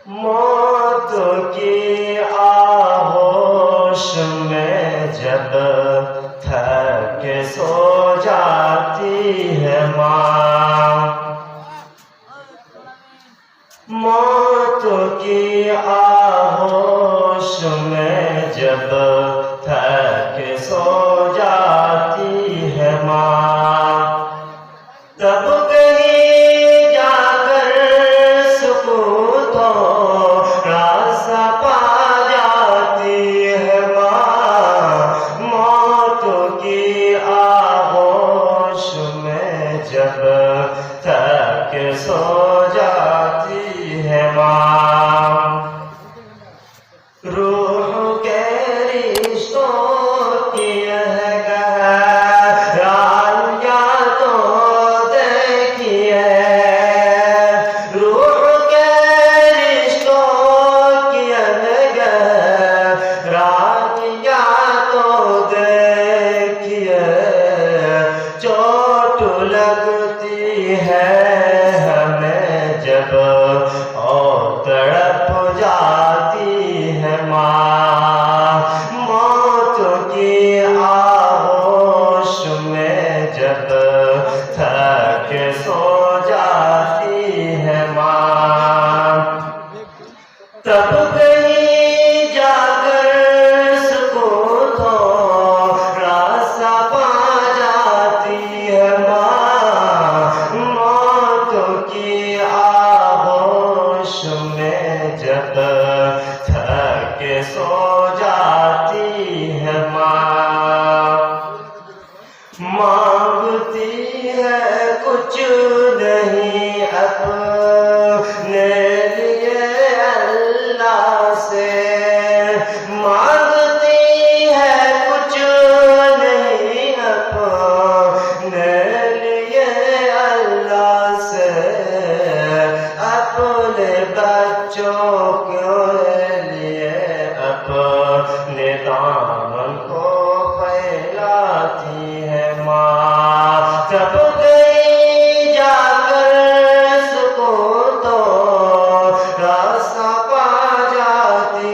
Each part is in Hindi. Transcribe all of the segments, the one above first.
मौत की आहोश में जब थक सो जाती है माँ, मौत की आहोश में जब थक सो जाती है माँ, तब कहीं जाकर सुकून थोड़ा सा पा जाती है माँ। मौत की आहोश में जब तक सो जाती है माँ, रूह के रिश्तों की है गहराइयाँ तो देखिए, रूह के रिश्तों की है गहराइयाँ तो देखिए, चोट लगती है हमें जब और तड़प जाती है माँ। मौत की आहोश में जब थक सो जाती है माँ, तब कहीं जाकर सुकून थोड़ा सा पा जाती है माँ। मौत की आहोश में जब थक सो जाती है माँ, मांगती है कुछ नहीं अपने लिए अल्लाह से, मांगती है कुछ नहीं अपने लिए अल्लाह से, अपने बच्चों के लिए अपने दामन को फैलाती है माँ। जब कहीं जाकर सुकून तो रास्ता पा जाती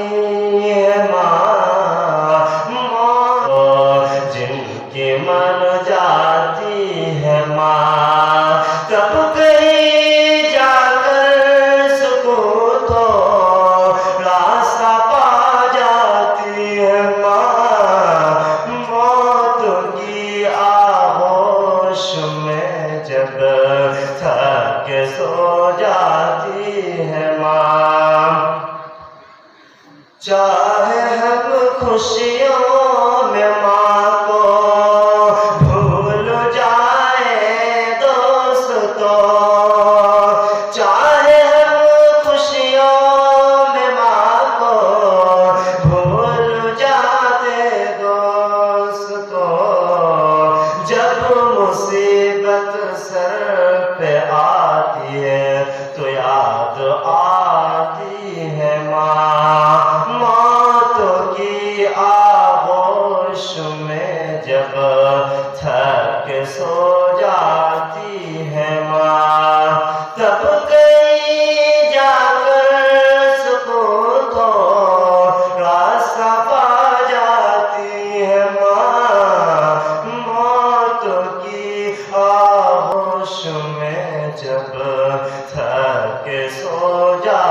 है माँ। मौत जिनकी मन जाती है माँ, तब कहीं जाकर सुकून तो रास्ता पा जाती है माँ। मौत की आहोश में जब थक सो जाती है माँ, चाहे हम खुशियों में माँ को भूल जाए दोस्तों, चाहे हम खुशियों में माँ को भूल जाते दोस्तों, जब मुसीबत सर पे आती है तो याद आती है माँ। मौत की आहोश में जब थक सो जाती है माँ, तब कहीं जाकर सुकून तो रास्ता पा जाती है माँ। मौत की आहोश में जब थक सो जा